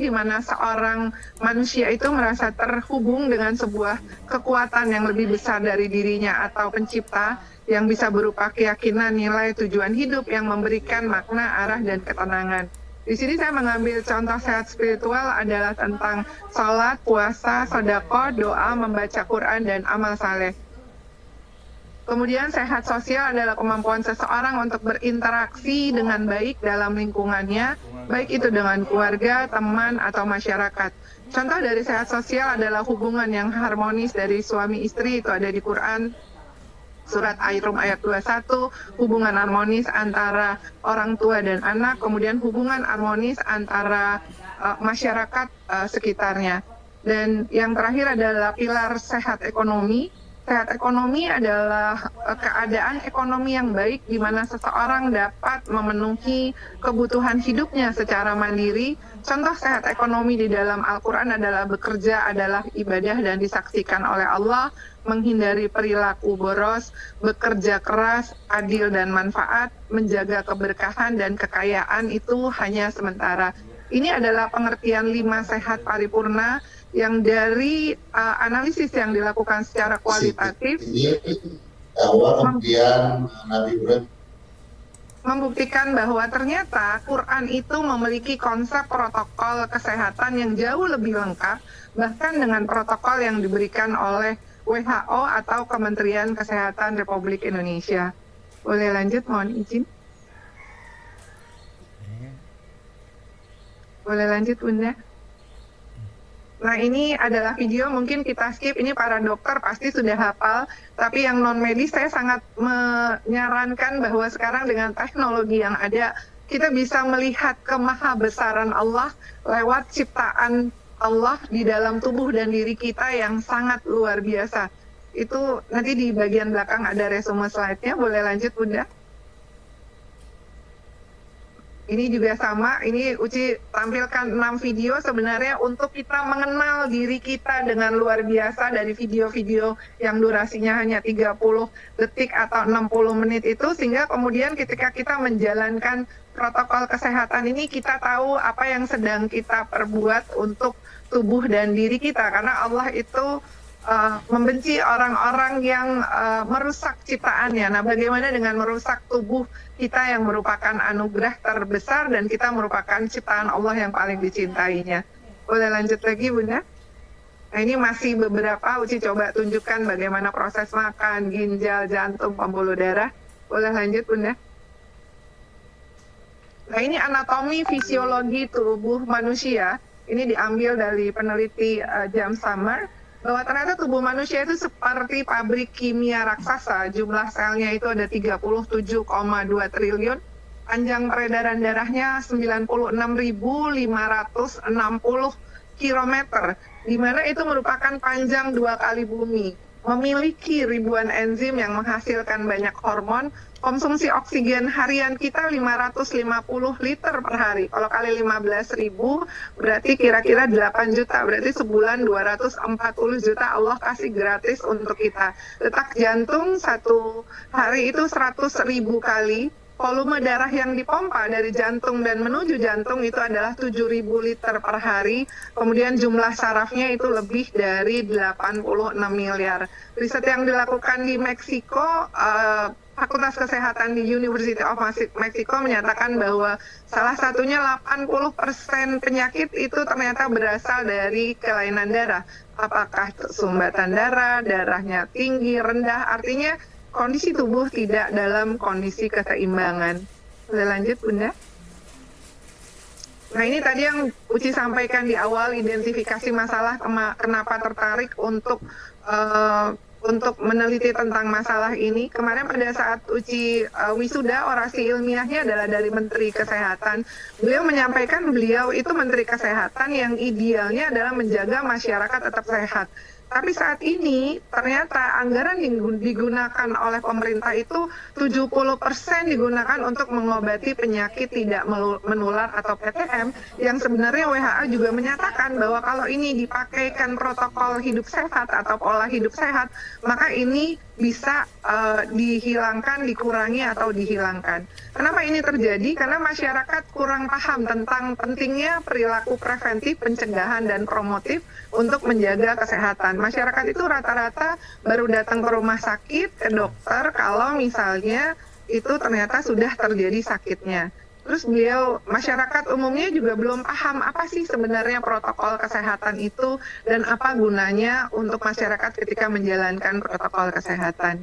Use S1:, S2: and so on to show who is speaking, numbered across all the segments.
S1: di mana seorang manusia itu merasa terhubung dengan sebuah kekuatan yang lebih besar dari dirinya atau pencipta yang bisa berupa keyakinan, nilai, tujuan hidup yang memberikan makna, arah, dan ketenangan. Di sini saya mengambil contoh sehat spiritual adalah tentang sholat, puasa, sedekah, doa, membaca Quran, dan amal saleh. Kemudian sehat sosial adalah kemampuan seseorang untuk berinteraksi dengan baik dalam lingkungannya, baik itu dengan keluarga, teman, atau masyarakat. Contoh dari sehat sosial adalah hubungan yang harmonis dari suami istri, itu ada di Quran, surat Ar-Rum ayat 21, hubungan harmonis antara orang tua dan anak, kemudian hubungan harmonis antara masyarakat sekitarnya. Dan yang terakhir adalah pilar sehat ekonomi. Sehat ekonomi adalah keadaan ekonomi yang baik di mana seseorang dapat memenuhi kebutuhan hidupnya secara mandiri. Contoh sehat ekonomi di dalam Al-Quran adalah bekerja adalah ibadah dan disaksikan oleh Allah, menghindari perilaku boros, bekerja keras, adil dan manfaat, menjaga keberkahan dan kekayaan itu hanya sementara. Ini adalah pengertian 5 sehat paripurna yang dari analisis yang dilakukan secara kualitatif membuktikan bahwa ternyata Quran itu memiliki konsep protokol kesehatan yang jauh lebih lengkap, bahkan dengan protokol yang diberikan oleh WHO atau Kementerian Kesehatan Republik Indonesia. Boleh lanjut, mohon izin. Boleh lanjut, Bunda. Nah, ini adalah video, mungkin kita skip, ini para dokter pasti sudah hafal, tapi yang non-medis saya sangat menyarankan bahwa sekarang dengan teknologi yang ada, kita bisa melihat kemahabesaran Allah lewat ciptaan Allah di dalam tubuh dan diri kita yang sangat luar biasa. Itu nanti di bagian belakang ada resume slide-nya, boleh lanjut, Bunda. Ini juga sama, ini Uci tampilkan 6 video sebenarnya untuk kita mengenal diri kita dengan luar biasa dari video-video yang durasinya hanya 30 detik atau 60 menit itu, sehingga kemudian ketika kita menjalankan protokol kesehatan ini kita tahu apa yang sedang kita perbuat untuk tubuh dan diri kita, karena Allah itu membenci orang-orang yang merusak ciptaannya. Nah, bagaimana dengan merusak tubuh kita yang merupakan anugerah terbesar dan kita merupakan ciptaan Allah yang paling dicintainya. Boleh lanjut lagi, Bunda? Nah, ini masih beberapa, Uci coba tunjukkan bagaimana proses makan, ginjal, jantung, pembuluh darah. Boleh lanjut, Bunda? Nah, ini anatomi fisiologi tubuh manusia. Ini diambil dari peneliti James Summer, bahwa ternyata tubuh manusia itu seperti pabrik kimia raksasa. Jumlah selnya itu ada 37,2 triliun, panjang peredaran darahnya 96.560 km, di mana itu merupakan panjang 2 kali bumi. Memiliki ribuan enzim yang menghasilkan banyak hormon. Konsumsi oksigen harian kita 550 liter per hari. Kalau kali 15.000 berarti kira-kira 8 juta. Berarti sebulan 240 juta Allah kasih gratis untuk kita. Detak jantung satu hari itu 100.000 kali. Volume darah yang dipompa dari jantung dan menuju jantung itu adalah 7.000 liter per hari. Kemudian jumlah sarafnya itu lebih dari 86 miliar. Riset yang dilakukan di Meksiko, Fakultas Kesehatan di University of Mexico menyatakan bahwa salah satunya 80% penyakit itu ternyata berasal dari kelainan darah. Apakah sumbatan darah, darahnya tinggi, rendah, artinya kondisi tubuh tidak dalam kondisi keseimbangan. Boleh lanjut, Bunda? Nah, ini tadi yang Uci sampaikan di awal, identifikasi masalah, kenapa tertarik untuk meneliti tentang masalah ini. Kemarin pada saat Uci wisuda, orasi ilmiahnya adalah dari Menteri Kesehatan. Beliau menyampaikan beliau itu Menteri Kesehatan yang idealnya adalah menjaga masyarakat tetap sehat. Tapi saat ini ternyata anggaran yang digunakan oleh pemerintah itu 70% digunakan untuk mengobati penyakit tidak menular atau PTM, yang sebenarnya WHO juga menyatakan bahwa kalau ini dipakaikan protokol hidup sehat atau pola hidup sehat, maka ini bisa dihilangkan, dikurangi atau dihilangkan. Kenapa ini terjadi? Karena masyarakat kurang paham tentang pentingnya perilaku preventif, pencegahan dan promotif untuk menjaga kesehatan. Masyarakat itu rata-rata baru datang ke rumah sakit, ke dokter kalau misalnya itu ternyata sudah terjadi sakitnya. Terus masyarakat umumnya juga belum paham apa sih sebenarnya protokol kesehatan itu dan apa gunanya untuk masyarakat ketika menjalankan protokol kesehatan.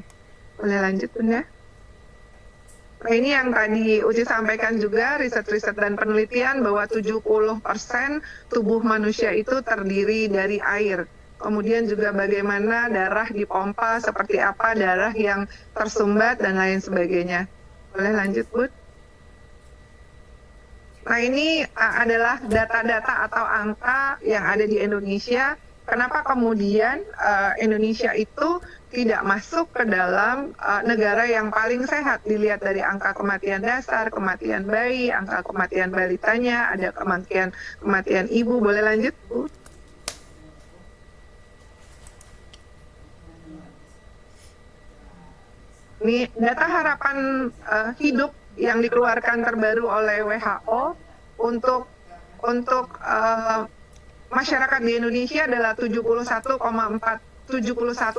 S1: Boleh lanjut, Bunda? Nah, ini yang tadi Uci sampaikan juga, riset-riset dan penelitian bahwa 70% tubuh manusia itu terdiri dari air. Kemudian juga bagaimana darah dipompa, seperti apa darah yang tersumbat, dan lain sebagainya. Boleh lanjut, Bud? Nah, ini adalah data-data atau angka yang ada di Indonesia. Kenapa kemudian Indonesia itu tidak masuk ke dalam negara yang paling sehat? Dilihat dari angka kematian dasar, kematian bayi, angka kematian balitanya, ada kematian ibu. Boleh lanjut, Bu? Ini data harapan hidup yang dikeluarkan terbaru oleh WHO untuk masyarakat di Indonesia adalah 71,71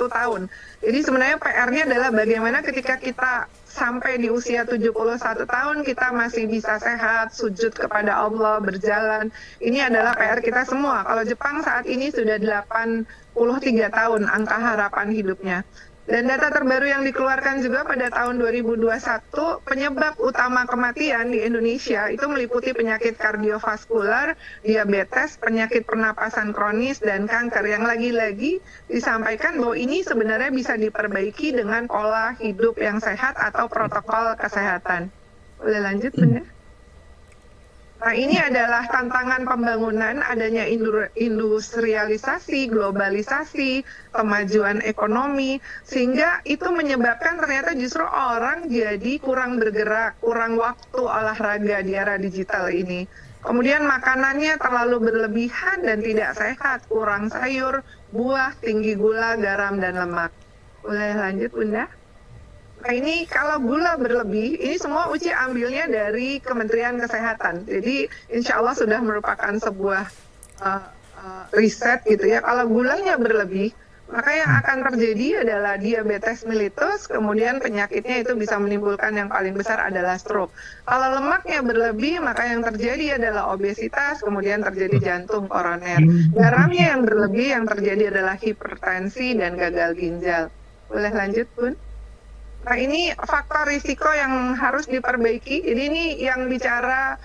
S1: tahun. Jadi sebenarnya PR-nya adalah bagaimana ketika kita sampai di usia 71 tahun kita masih bisa sehat, sujud kepada Allah, berjalan. Ini adalah PR kita semua. Kalau Jepang saat ini sudah 83 tahun angka harapan hidupnya. Dan data terbaru yang dikeluarkan juga pada tahun 2021, penyebab utama kematian di Indonesia itu meliputi penyakit kardiovaskular, diabetes, penyakit pernapasan kronis, dan kanker. Yang lagi-lagi disampaikan bahwa ini sebenarnya bisa diperbaiki dengan pola hidup yang sehat atau protokol kesehatan. Boleh lanjut, Bunda? Nah, ini adalah tantangan pembangunan, adanya industrialisasi, globalisasi, kemajuan ekonomi, sehingga itu menyebabkan ternyata justru orang jadi kurang bergerak, kurang waktu olahraga di era digital ini. Kemudian makanannya terlalu berlebihan dan tidak sehat, kurang sayur, buah, tinggi gula, garam, dan lemak. Boleh lanjut, Bunda? Nah, ini kalau gula berlebih, ini semua Uci ambilnya dari Kementerian Kesehatan. Jadi insya Allah sudah merupakan sebuah riset gitu ya. Kalau gulanya berlebih, maka yang akan terjadi adalah diabetes mellitus, kemudian penyakitnya itu bisa menimbulkan yang paling besar adalah stroke. Kalau lemaknya berlebih, maka yang terjadi adalah obesitas, kemudian terjadi jantung koroner. Garamnya yang berlebih, yang terjadi adalah hipertensi dan gagal ginjal. Boleh lanjut, Bun? Nah, ini faktor risiko yang harus diperbaiki. Jadi ini yang bicara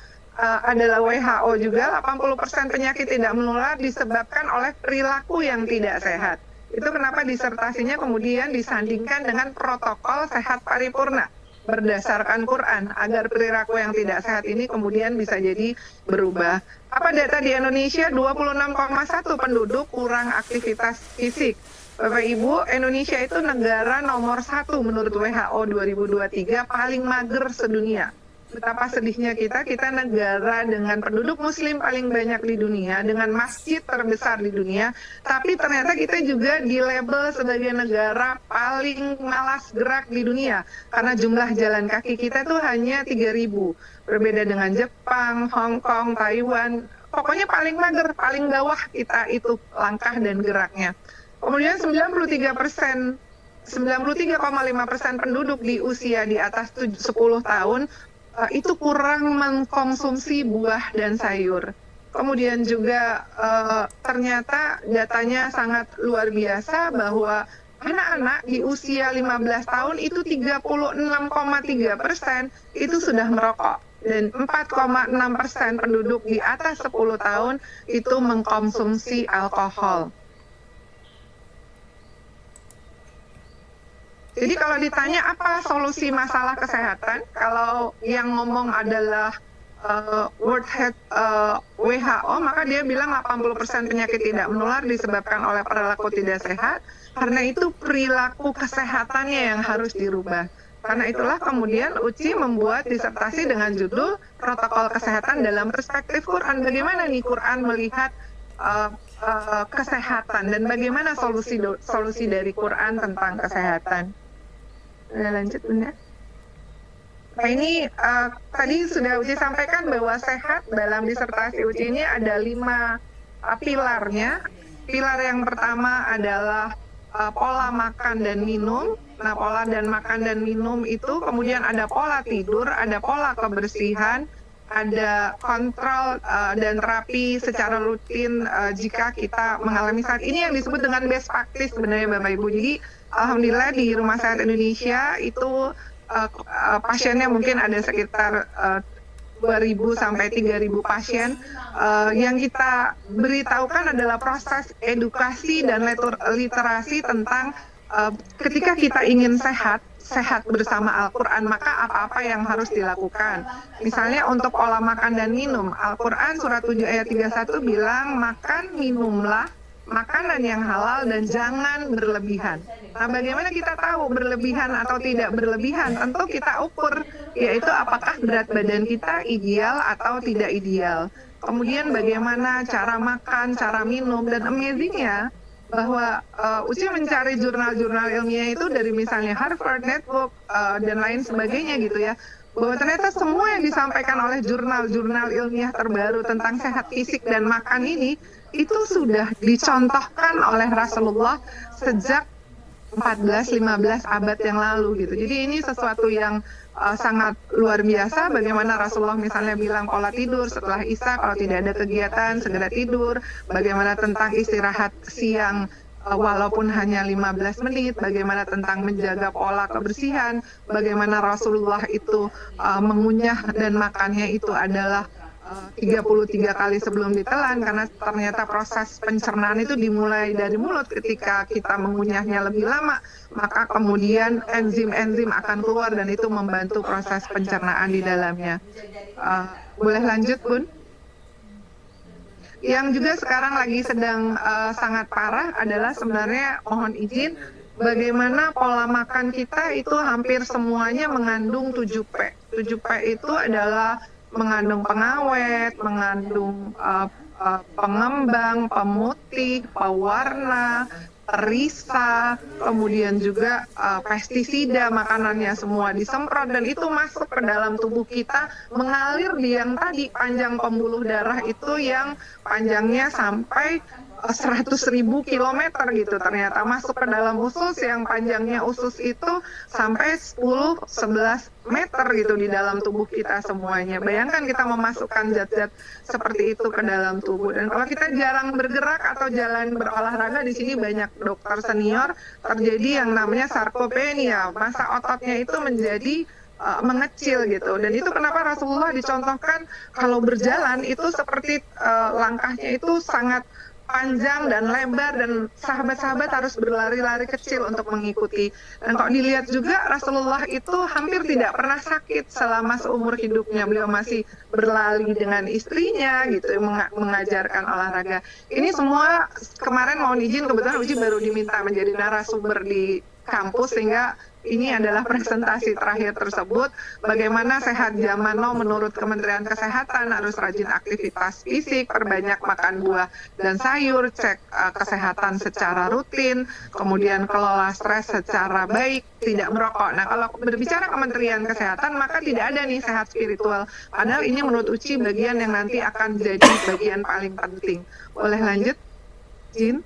S1: adalah WHO juga, 80% penyakit tidak menular disebabkan oleh perilaku yang tidak sehat. Itu kenapa disertasinya kemudian disandingkan dengan protokol sehat paripurna berdasarkan Quran, agar perilaku yang tidak sehat ini kemudian bisa jadi berubah. Apa data di Indonesia? 26,1 penduduk kurang aktivitas fisik. Bapak Ibu, Indonesia itu negara nomor 1 menurut WHO 2023 paling mager sedunia. Betapa sedihnya kita negara dengan penduduk muslim paling banyak di dunia, dengan masjid terbesar di dunia, tapi ternyata kita juga di label sebagai negara paling malas gerak di dunia, karena jumlah jalan kaki kita tuh hanya 3.000. Berbeda dengan Jepang, Hong Kong, Taiwan, pokoknya paling mager, paling bawah kita itu langkah dan geraknya. Kemudian 93,5% penduduk di usia di atas 10 tahun itu kurang mengkonsumsi buah dan sayur. Kemudian juga ternyata datanya sangat luar biasa bahwa anak-anak di usia 15 tahun itu 36,3% itu sudah merokok. Dan 4,6% penduduk di atas 10 tahun itu mengkonsumsi alkohol. Jadi kalau ditanya apa solusi masalah kesehatan, kalau yang ngomong adalah World Health WHO, maka dia bilang 80% penyakit tidak menular disebabkan oleh perilaku tidak sehat. Karena itu perilaku kesehatannya yang harus dirubah. Karena itulah kemudian Uci membuat disertasi dengan judul Protokol Kesehatan dalam Perspektif Quran. Bagaimana nih Quran melihat kesehatan dan bagaimana solusi dari Quran tentang kesehatan. Lanjut Bunda. Nah ini tadi sudah Uci sampaikan bahwa sehat dalam disertasi Uci ini ada 5 pilarnya. Pilar yang pertama adalah pola makan dan minum. Nah pola dan makan dan minum itu kemudian ada pola tidur, ada pola kebersihan, ada kontrol dan terapi secara rutin jika kita mengalami saat ini yang disebut dengan best practice sebenarnya Bapak Ibu. Jadi alhamdulillah di Rumah Sakit Indonesia itu pasiennya mungkin ada sekitar 2.000 sampai 3.000 pasien. Yang kita beritahukan adalah proses edukasi dan literasi tentang ketika kita ingin sehat bersama Al-Quran, maka apa-apa yang harus dilakukan. Misalnya untuk pola makan dan minum, Al-Quran surat 7 ayat 31 bilang, makan minumlah makanan yang halal dan jangan berlebihan. Nah, bagaimana kita tahu berlebihan atau tidak berlebihan? Tentu kita ukur, yaitu apakah berat badan kita ideal atau tidak ideal. Kemudian bagaimana cara makan, cara minum, dan amazingnya bahwa Uci mencari jurnal-jurnal ilmiah itu dari misalnya Harvard, Network, dan lain sebagainya gitu ya. Bahwa ternyata semua yang disampaikan oleh jurnal-jurnal ilmiah terbaru tentang sehat fisik dan makan ini, itu sudah dicontohkan oleh Rasulullah sejak 14-15 abad yang lalu gitu. Jadi ini sesuatu yang sangat luar biasa, bagaimana Rasulullah misalnya bilang pola tidur setelah Isya, kalau tidak ada kegiatan segera tidur, bagaimana tentang istirahat siang walaupun hanya 15 menit, bagaimana tentang menjaga pola kebersihan, bagaimana Rasulullah itu mengunyah dan makannya itu adalah 33 kali sebelum ditelan, karena ternyata proses pencernaan itu dimulai dari mulut. Ketika kita mengunyahnya lebih lama, maka kemudian enzim-enzim akan keluar dan itu membantu proses pencernaan di dalamnya. Boleh lanjut Bun? Yang juga sekarang lagi sedang sangat parah adalah sebenarnya, mohon izin, bagaimana pola makan kita itu hampir semuanya mengandung 7P. 7P itu adalah mengandung pengawet, mengandung pengembang, pemutih, pewarna, perisa, kemudian juga pestisida, makanannya semua disemprot dan itu masuk ke dalam tubuh kita, mengalir di yang tadi panjang pembuluh darah itu yang panjangnya sampai 100.000 kilometer gitu, ternyata masuk ke dalam usus yang panjangnya usus itu sampai 10-11 meter gitu di dalam tubuh kita semuanya. Bayangkan kita memasukkan zat-zat seperti itu ke dalam tubuh. Dan kalau kita jarang bergerak atau jalan berolahraga, di sini banyak dokter senior terjadi yang namanya sarkopenia, masa ototnya itu menjadi mengecil gitu. Dan itu kenapa Rasulullah dicontohkan kalau berjalan itu seperti langkahnya itu sangat panjang dan lebar dan sahabat-sahabat harus berlari-lari kecil untuk mengikuti. Dan kalau dilihat juga Rasulullah itu hampir tidak pernah sakit selama seumur hidupnya. Beliau masih berlari dengan istrinya gitu, mengajarkan olahraga. Ini semua kemarin mohon izin, kebetulan Uci baru diminta menjadi narasumber di kampus sehingga ini adalah presentasi terakhir tersebut, bagaimana sehat zaman now menurut Kementerian Kesehatan, harus rajin aktivitas fisik, perbanyak makan buah dan sayur, cek kesehatan secara rutin, kemudian kelola stres secara baik, tidak merokok. Nah kalau berbicara Kementerian Kesehatan maka tidak ada nih sehat spiritual, padahal ini menurut Uci bagian yang nanti akan jadi bagian paling penting. Boleh lanjut, Jin?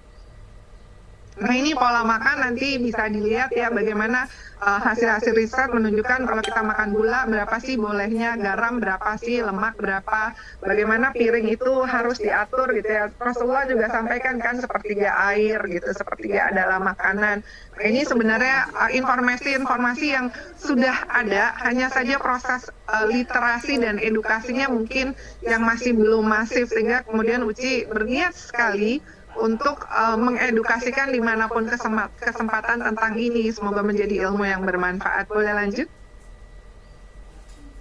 S1: Nah ini pola makan nanti bisa dilihat ya bagaimana hasil-hasil riset menunjukkan kalau kita makan gula berapa sih bolehnya, garam berapa sih, lemak berapa, bagaimana piring itu harus diatur gitu ya. Rasulullah juga sampaikan kan sepertiga air gitu, sepertiga adalah makanan. Nah, ini sebenarnya informasi-informasi yang sudah ada, hanya saja proses literasi dan edukasinya mungkin yang masih belum masif, sehingga kemudian Uci berniat sekali untuk mengedukasikan dimanapun kesempatan tentang ini. Semoga menjadi ilmu yang bermanfaat. Boleh lanjut?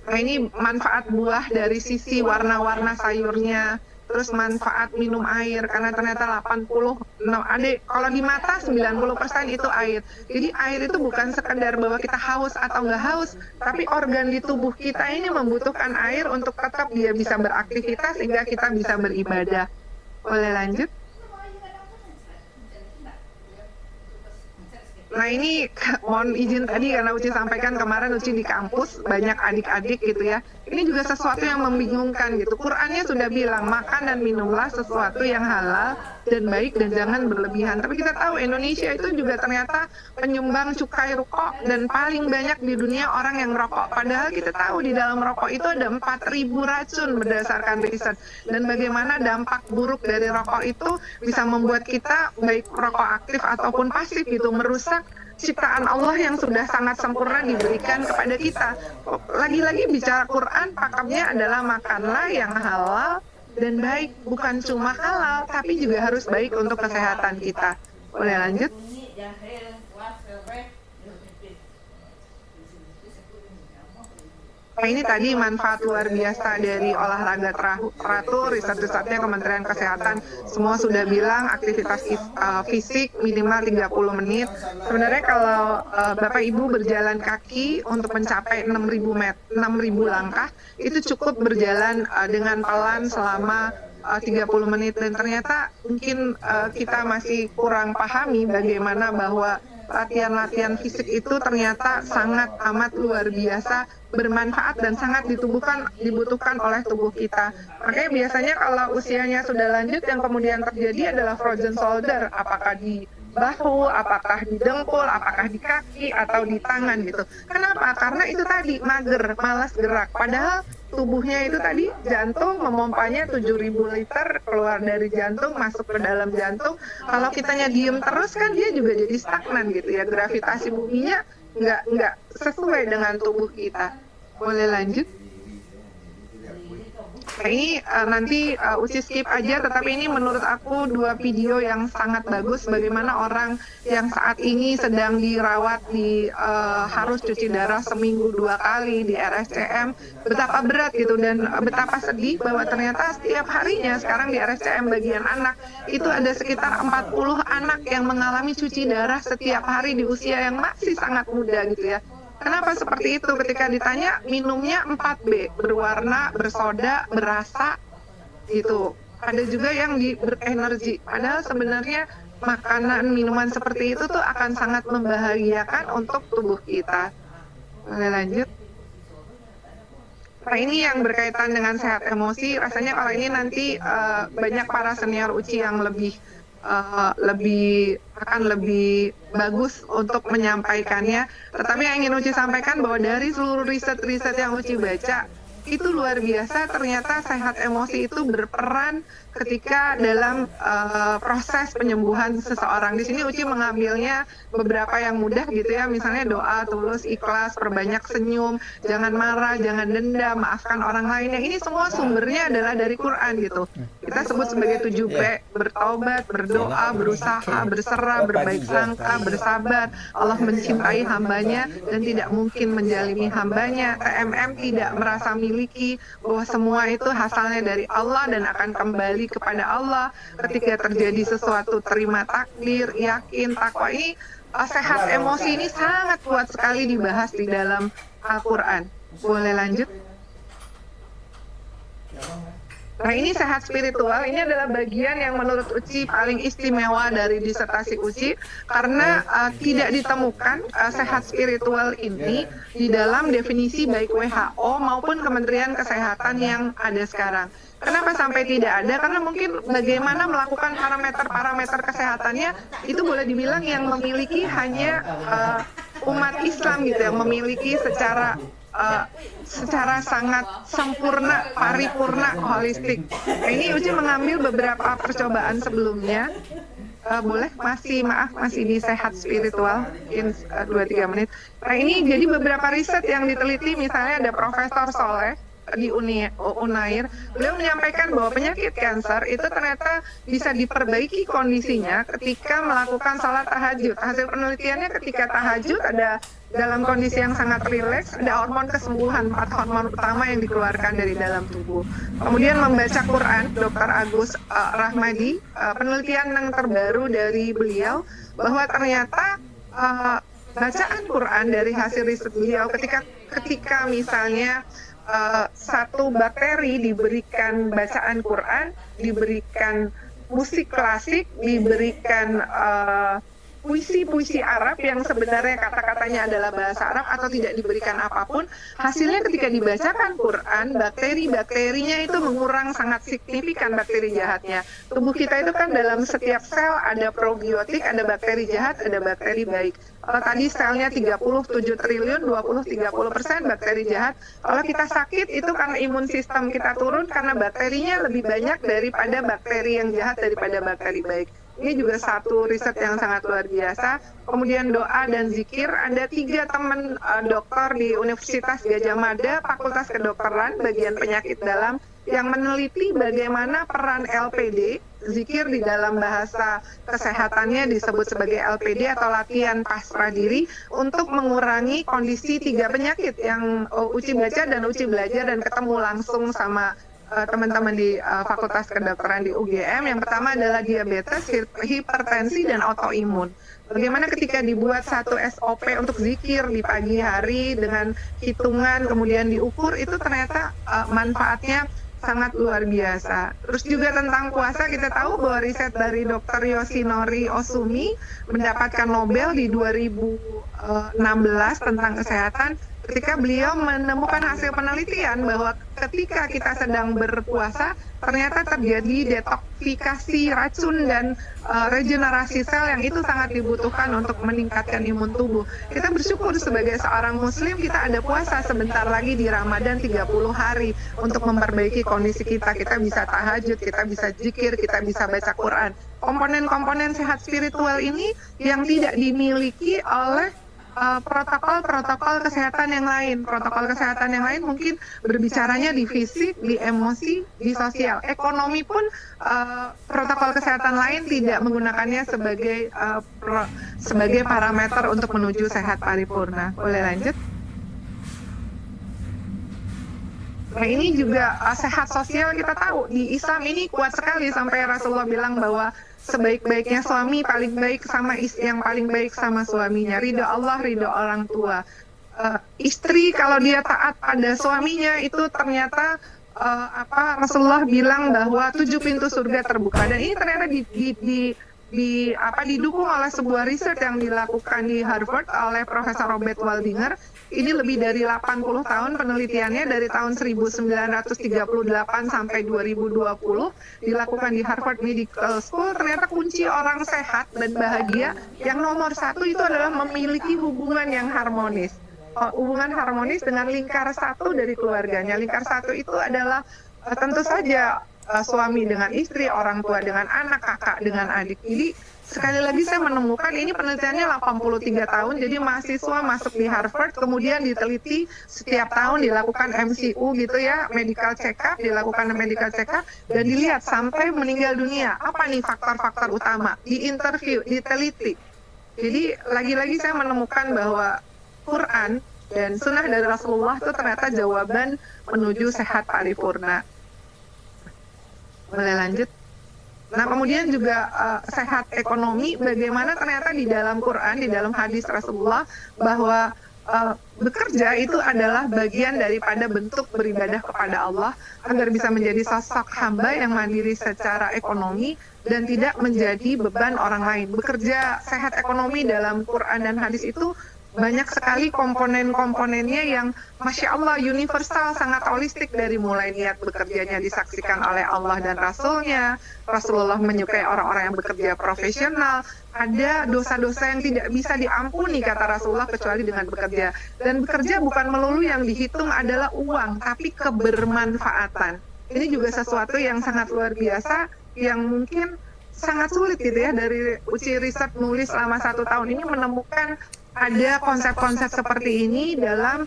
S1: Nah ini manfaat buah dari sisi warna-warna sayurnya, terus manfaat minum air, karena ternyata 80, kalau di mata 90% itu air. Jadi air itu bukan sekedar bahwa kita haus atau nggak haus, tapi organ di tubuh kita ini membutuhkan air untuk tetap dia bisa beraktivitas sehingga kita bisa beribadah. Boleh lanjut? Nah ini mohon izin tadi karena Uci sampaikan kemarin Uci di kampus banyak adik-adik gitu ya. Ini juga sesuatu yang membingungkan gitu. Qurannya sudah bilang makan dan minumlah sesuatu yang halal dan baik dan jangan berlebihan. Tapi kita tahu Indonesia itu juga ternyata penyumbang cukai rokok dan paling banyak di dunia orang yang merokok. Padahal kita tahu di dalam rokok itu ada 4.000 racun berdasarkan riset. Dan bagaimana dampak buruk dari rokok itu bisa membuat kita baik rokok aktif ataupun pasif gitu merusak ciptaan Allah yang sudah sangat sempurna diberikan kepada kita. Lagi-lagi bicara Quran, pakemnya adalah makanlah yang halal dan baik. Bukan cuma halal, tapi juga harus baik untuk kesehatan kita. Boleh lanjut? Nah, ini tadi manfaat luar biasa dari olahraga teratur, riset-risetnya Kementerian Kesehatan semua sudah bilang aktivitas fisik minimal 30 menit. Sebenarnya kalau Bapak Ibu berjalan kaki untuk mencapai 6.000 langkah, itu cukup berjalan dengan pelan selama 30 menit. Dan ternyata mungkin kita masih kurang pahami bagaimana bahwa latihan-latihan fisik itu ternyata sangat amat luar biasa bermanfaat dan sangat dibutuhkan oleh tubuh kita. Makanya biasanya kalau usianya sudah lanjut yang kemudian terjadi adalah frozen shoulder, apakah di bahu, apakah di dengkul, apakah di kaki atau di tangan gitu. Kenapa? Karena itu tadi mager, malas gerak. Padahal tubuhnya itu tadi jantung memompanya 7.000 liter keluar dari jantung masuk ke dalam jantung. Kalau kitanya diem terus kan dia juga jadi stagnan gitu ya. Gravitasi buminya nggak sesuai dengan tubuh kita. Boleh lanjut? Nah, ini nanti Uci skip aja, tetapi ini menurut aku 2 video yang sangat bagus bagaimana orang yang saat ini sedang dirawat harus cuci darah seminggu 2 kali di RSCM, betapa berat gitu dan betapa sedih bahwa ternyata setiap harinya sekarang di RSCM bagian anak itu ada sekitar 40 anak yang mengalami cuci darah setiap hari di usia yang masih sangat muda gitu ya. Kenapa seperti itu? Ketika ditanya minumnya 4B, berwarna, bersoda, berasa, gitu. Ada juga yang berenergi. Padahal sebenarnya makanan, minuman seperti itu tuh akan sangat membahayakan untuk tubuh kita. Boleh lanjut? Nah ini yang berkaitan dengan sehat emosi. Rasanya kalau ini nanti banyak para senior Uci yang lebih bagus untuk menyampaikannya. Tetapi yang ingin Uci sampaikan bahwa dari seluruh riset-riset yang Uci baca, itu luar biasa ternyata sehat emosi itu berperan ketika dalam proses penyembuhan seseorang. Di sini Uci mengambilnya beberapa yang mudah gitu ya, misalnya doa, tulus, ikhlas, perbanyak senyum, jangan marah, jangan dendam, maafkan orang lain. Yang ini semua sumbernya adalah dari Quran gitu. Kita sebut sebagai 7P, bertobat, berdoa, berusaha, berserah, berbaik sangka, bersabar. Allah mencintai hambanya dan tidak mungkin menjalimi hambanya. TMM tidak merasa miliki, bahwa semua itu hasilnya dari Allah dan akan kembali kepada Allah. Ketika terjadi sesuatu, terima takdir, yakin, takwa. Ini sehat emosi ini sangat kuat sekali dibahas di dalam Al-Quran. Boleh lanjut? Nah ini sehat spiritual, ini adalah bagian yang menurut Uci paling istimewa dari disertasi Uci karena tidak ditemukan sehat spiritual ini di dalam definisi baik WHO maupun Kementerian Kesehatan yang ada sekarang. Kenapa sampai tidak ada? Karena mungkin bagaimana melakukan parameter kesehatannya itu boleh dibilang yang memiliki hanya umat Islam gitu, yang memiliki secara sangat sempurna, paripurna, holistik. Nah, ini Uci mengambil beberapa percobaan sebelumnya. Boleh? Masih di sehat spiritual, 2-3 menit. Nah ini jadi beberapa riset yang diteliti, misalnya ada Profesor Soleh di Unair, beliau menyampaikan bahwa penyakit kanker itu ternyata bisa diperbaiki kondisinya ketika melakukan sholat tahajud. Hasil penelitiannya ketika tahajud ada dalam kondisi yang sangat rileks, ada hormon kesembuhan, 4 hormon utama yang dikeluarkan dari dalam tubuh. Kemudian membaca Quran, Dr. Agus Rahmadi, penelitian yang terbaru dari beliau, bahwa ternyata bacaan Quran dari hasil riset beliau ketika misalnya satu bakteri diberikan bacaan Quran, diberikan musik klasik, diberikan puisi-puisi Arab yang sebenarnya kata-katanya adalah bahasa Arab atau tidak diberikan apapun, hasilnya ketika dibacakan Quran, bakteri-bakterinya itu mengurang sangat signifikan bakteri jahatnya. Tubuh kita itu kan dalam setiap sel ada probiotik, ada bakteri jahat, ada bakteri baik. Kalau tadi selnya 37 triliun, 20-30% bakteri jahat. Kalau kita sakit itu karena imun sistem kita turun karena bakterinya lebih banyak daripada bakteri yang jahat daripada bakteri baik. Ini juga satu riset yang sangat luar biasa. Kemudian doa dan zikir, ada 3 teman dokter di Universitas Gadjah Mada, Fakultas Kedokteran, bagian penyakit dalam, yang meneliti bagaimana peran LPD, zikir di dalam bahasa kesehatannya disebut sebagai LPD atau latihan pasrah diri, untuk mengurangi kondisi 3 penyakit yang Uci baca dan Uci belajar dan ketemu langsung sama teman-teman di Fakultas Kedokteran di UGM. Yang pertama adalah diabetes, hipertensi, dan autoimun. Bagaimana ketika dibuat satu SOP untuk zikir di pagi hari dengan hitungan kemudian diukur, itu ternyata manfaatnya sangat luar biasa. Terus juga tentang puasa, kita tahu bahwa riset dari Dr. Yoshinori Osumi mendapatkan Nobel di 2016 tentang kesehatan, ketika beliau menemukan hasil penelitian bahwa ketika kita sedang berpuasa, ternyata terjadi detoksifikasi racun dan regenerasi sel yang itu sangat dibutuhkan untuk meningkatkan imun tubuh. Kita bersyukur sebagai seorang muslim, kita ada puasa sebentar lagi di Ramadan 30 hari untuk memperbaiki kondisi kita. Kita bisa tahajud, kita bisa zikir, kita bisa baca Quran. Komponen-komponen sehat spiritual ini yang tidak dimiliki oleh protokol-protokol kesehatan yang lain. Protokol kesehatan yang lain mungkin berbicaranya di fisik, di emosi, di sosial. Ekonomi pun protokol kesehatan lain tidak menggunakannya sebagai parameter untuk menuju sehat paripurna. Boleh lanjut? Nah, ini juga sehat sosial, kita tahu di Islam ini kuat sekali sampai Rasulullah bilang bahwa sebaik-baiknya suami paling baik sama istri, yang paling baik sama suaminya. Ridho Allah, ridho orang tua. Istri kalau dia taat pada suaminya itu ternyata Rasulullah bilang bahwa 7 pintu surga terbuka. Dan ini ternyata didukung oleh sebuah riset yang dilakukan di Harvard oleh Profesor Robert Waldinger. Ini lebih dari 80 tahun penelitiannya, dari tahun 1938 sampai 2020 dilakukan di Harvard Medical School. Ternyata kunci orang sehat dan bahagia yang nomor 1 itu adalah memiliki hubungan yang harmonis. Hubungan harmonis dengan lingkar 1 dari keluarganya. Lingkar 1 itu adalah tentu saja suami dengan istri, orang tua dengan anak, kakak dengan adik. Jadi sekali lagi saya menemukan ini penelitiannya 83 tahun, jadi mahasiswa masuk di Harvard, kemudian diteliti setiap tahun, dilakukan MCU gitu ya, medical check up, dan dilihat sampai meninggal dunia. Apa nih faktor-faktor utama? Diinterview, diteliti. Jadi lagi-lagi saya menemukan bahwa Quran dan sunnah dari Rasulullah itu ternyata jawaban menuju sehat paripurna. Boleh lanjut? Nah, kemudian juga sehat ekonomi, bagaimana ternyata di dalam Quran, di dalam hadis Rasulullah, bahwa bekerja itu adalah bagian daripada bentuk beribadah kepada Allah agar bisa menjadi sosok hamba yang mandiri secara ekonomi dan tidak menjadi beban orang lain. Bekerja sehat ekonomi dalam Quran dan hadis itu banyak sekali komponen-komponennya yang Masya Allah universal, sangat holistik, dari mulai niat bekerjanya disaksikan oleh Allah dan Rasulnya. Rasulullah menyukai orang-orang yang bekerja profesional. Ada dosa-dosa yang tidak bisa diampuni, kata Rasulullah, kecuali dengan bekerja. Dan bekerja bukan melulu yang dihitung adalah uang, tapi kebermanfaatan. Ini juga sesuatu yang sangat luar biasa, yang mungkin sangat sulit gitu ya, dari uji riset nulis selama 1 tahun ini menemukan ada konsep-konsep seperti ini dalam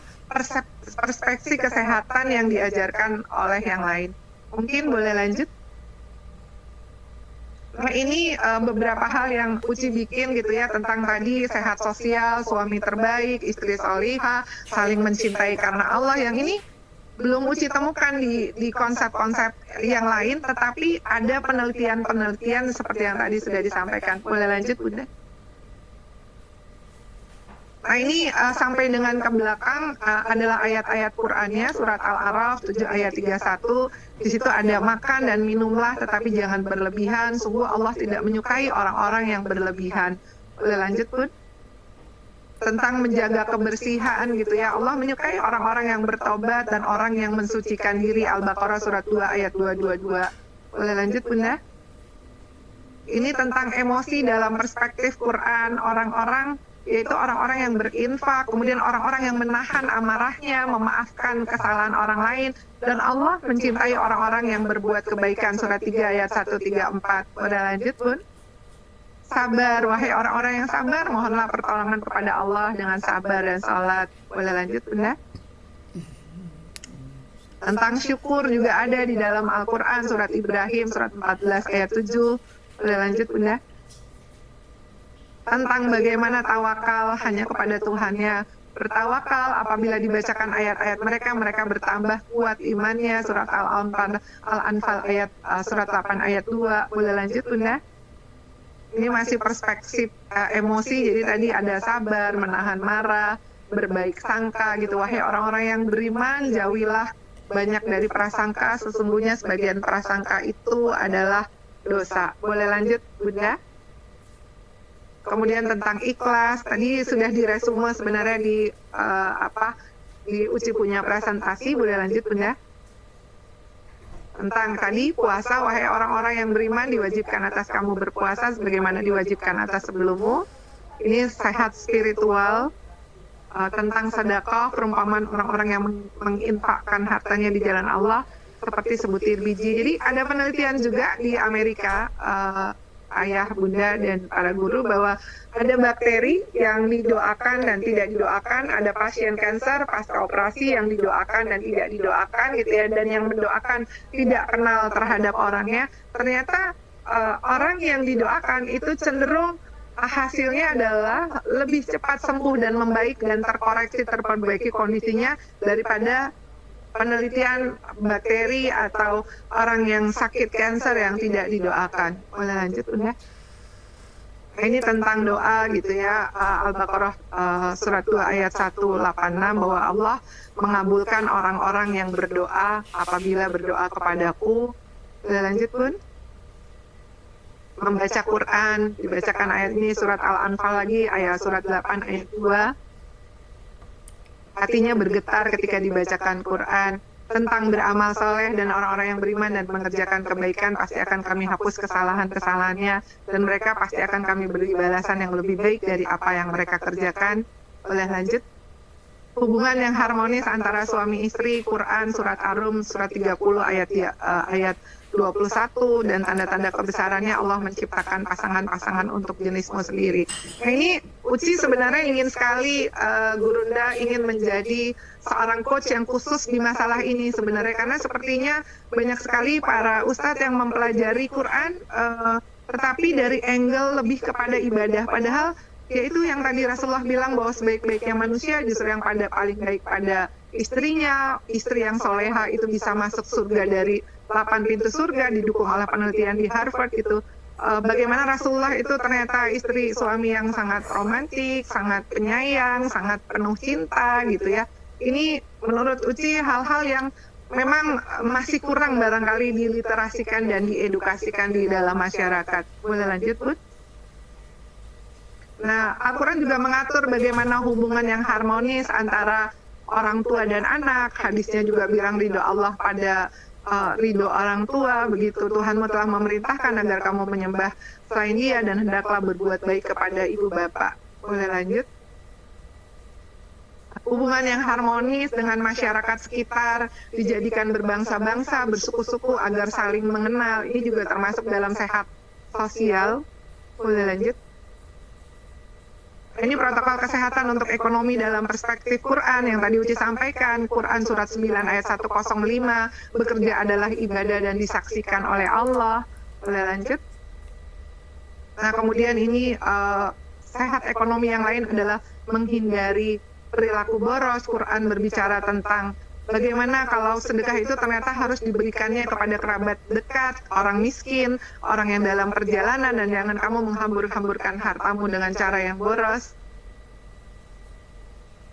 S1: perspektif kesehatan yang diajarkan oleh yang lain. Mungkin boleh lanjut? Nah, ini beberapa hal yang Uci bikin gitu ya, tentang tadi sehat sosial, suami terbaik, istri solihah, saling mencintai karena Allah. Yang ini belum Uci temukan di konsep-konsep yang lain, tetapi ada penelitian-penelitian seperti yang tadi sudah disampaikan. Boleh lanjut, Bunda? Nah, ini sampai dengan ke belakang adalah ayat-ayat Qur'annya, surat Al-A'raf 7 ayat 31. Di situ ada makan dan minumlah tetapi jangan berlebihan, sungguh Allah tidak menyukai orang-orang yang berlebihan. Boleh lanjut, Bun? Tentang menjaga kebersihan gitu ya. Allah menyukai orang-orang yang bertobat dan orang yang mensucikan diri. Al-Baqarah surat 2 ayat 222. Boleh lanjut, Bunda? Ini tentang emosi dalam perspektif Quran. Orang-orang, yaitu orang-orang yang berinfak, kemudian orang-orang yang menahan amarahnya, memaafkan kesalahan orang lain. Dan Allah mencintai orang-orang yang berbuat kebaikan. Surat 3 ayat 134. Boleh lanjut, Bun? Sabar, wahai orang-orang yang sabar, mohonlah pertolongan kepada Allah dengan sabar dan salat. Boleh lanjut, Bunda? Tentang syukur juga ada di dalam Al-Quran, surat Ibrahim, surat 14 ayat 7. Boleh lanjut, Bunda? Tentang bagaimana tawakal hanya kepada Tuhannya. Bertawakal apabila dibacakan ayat-ayat mereka, mereka bertambah kuat imannya. Surat Al-Anfal ayat surat 8 ayat 2. Boleh lanjut, Bunda? Ini masih perspektif emosi, jadi tadi ada sabar, menahan marah, berbaik sangka gitu. Wahai orang-orang yang beriman, jauhilah banyak dari prasangka, sesungguhnya sebagian prasangka itu adalah dosa. Boleh lanjut, Bunda? Kemudian tentang ikhlas, tadi sudah diresume sebenarnya di Uci punya presentasi. Boleh lanjut, Bunda? Tentang tadi puasa, wahai orang-orang yang beriman, diwajibkan atas kamu berpuasa sebagaimana diwajibkan atas sebelummu. Ini sehat spiritual. Tentang sedekah, perumpamaan orang-orang yang menginfakkan hartanya di jalan Allah seperti sebutir biji. Jadi ada penelitian juga di Amerika, ayah, bunda, dan para guru, bahwa ada bakteri yang didoakan dan tidak didoakan, ada pasien kanker pasca operasi yang didoakan dan tidak didoakan gitu ya, dan yang mendoakan tidak kenal terhadap orangnya. Ternyata orang yang didoakan itu cenderung hasilnya adalah lebih cepat sembuh dan membaik dan terkoreksi, terperbaiki kondisinya daripada penelitian bakteri atau orang yang sakit kanker yang tidak didoakan. Boleh lanjut, Bunda? Ini tentang doa gitu ya, Al-Baqarah surat 2 ayat 186, bahwa Allah mengabulkan orang-orang yang berdoa apabila berdoa kepadaku. Boleh lanjut, Bun? Membaca Quran, dibacakan ayat ini surat Al-Anfal lagi, ayat surat 8 ayat 2. Hatinya bergetar ketika dibacakan Quran. Tentang beramal soleh dan orang-orang yang beriman dan mengerjakan kebaikan, pasti akan kami hapus kesalahan-kesalahannya, dan mereka pasti akan kami beri balasan yang lebih baik dari apa yang mereka kerjakan. Boleh lanjut? Hubungan yang harmonis antara suami istri, Quran surat Ar-Rum surat 30 ayat 21, dan tanda-tanda kebesarannya Allah menciptakan pasangan-pasangan untuk jenismu sendiri. Nah, ini Uci sebenarnya ingin sekali, Gurunda ingin menjadi seorang coach yang khusus di masalah ini sebenarnya, karena sepertinya banyak sekali para ustadz yang mempelajari Quran tetapi dari angle lebih kepada ibadah, padahal yaitu yang tadi Rasulullah bilang bahwa sebaik-baiknya manusia justru yang paling baik pada istrinya. Istri yang soleha itu bisa masuk surga dari 8 pintu surga, didukung oleh penelitian di Harvard itu. Bagaimana Rasulullah itu ternyata istri suami yang sangat romantik, sangat penyayang, sangat penuh cinta gitu ya. Ini menurut Uci hal-hal yang memang masih kurang barangkali diliterasikan dan diedukasikan di dalam masyarakat. Boleh lanjut, Bud? Nah, Al-Quran juga mengatur bagaimana hubungan yang harmonis antara orang tua dan anak. Hadisnya juga bilang ridho Allah pada ridho orang tua. Begitu Tuhanmu telah memerintahkan agar kamu menyembah selain Dia dan hendaklah berbuat baik kepada ibu bapak. Boleh lanjut? Hubungan yang harmonis dengan masyarakat sekitar, dijadikan berbangsa-bangsa, bersuku-suku agar saling mengenal. Ini juga termasuk dalam sehat sosial. Boleh lanjut? Ini protokol kesehatan untuk ekonomi dalam perspektif Quran yang tadi Uci sampaikan. Quran surat 9 ayat 105, bekerja adalah ibadah dan disaksikan oleh Allah. Boleh lanjut? Nah, kemudian ini sehat ekonomi yang lain adalah menghindari perilaku boros. Quran berbicara tentang bagaimana kalau sedekah itu ternyata harus diberikannya kepada kerabat dekat, orang miskin, orang yang dalam perjalanan, dan jangan kamu menghambur-hamburkan hartamu dengan cara yang boros.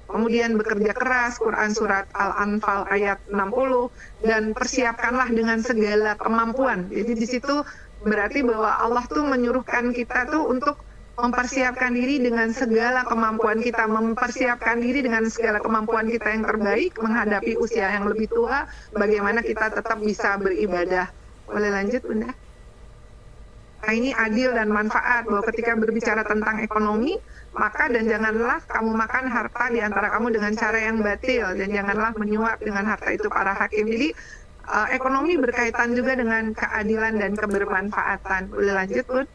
S1: Kemudian bekerja keras, Quran surat Al-Anfal ayat 60, dan persiapkanlah dengan segala kemampuan. Jadi di situ berarti bahwa Allah tuh menyuruhkan kita tuh untuk mempersiapkan diri dengan segala kemampuan kita, mempersiapkan diri dengan segala kemampuan kita yang terbaik menghadapi usia yang lebih tua, bagaimana kita tetap bisa beribadah. Boleh lanjut, Bunda? Nah, ini adil dan manfaat, bahwa ketika berbicara tentang ekonomi, maka dan janganlah kamu makan harta di antara kamu dengan cara yang batil, dan janganlah menyuap dengan harta itu para hakim. Jadi ekonomi berkaitan juga dengan keadilan dan kebermanfaatan. Boleh lanjut, Bun?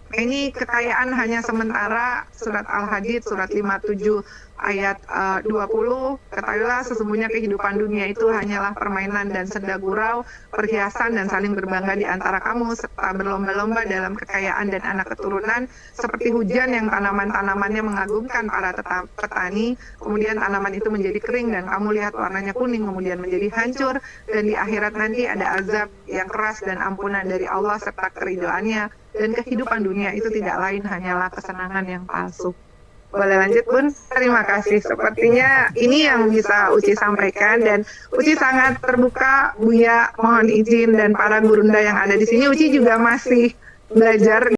S1: Nah, ini kekayaan hanya sementara, surat Al-Hadid, surat 57 ayat 20, ketahuilah sesungguhnya kehidupan dunia itu hanyalah permainan dan senda gurau, perhiasan dan saling berbangga di antara kamu, serta berlomba-lomba dalam kekayaan dan anak keturunan, seperti hujan yang tanaman-tanamannya mengagumkan para petani, kemudian tanaman itu menjadi kering dan kamu lihat warnanya kuning, kemudian menjadi hancur, dan di akhirat nanti ada azab yang keras dan ampunan dari Allah serta keridoannya, dan kehidupan dunia itu tidak lain hanyalah kesenangan yang palsu. Boleh lanjut, Bun? Terima kasih. Sepertinya ini yang bisa Uci sampaikan, dan Uci sangat terbuka. Buya mohon izin, dan para gurunda yang ada di sini, Uci juga masih belajar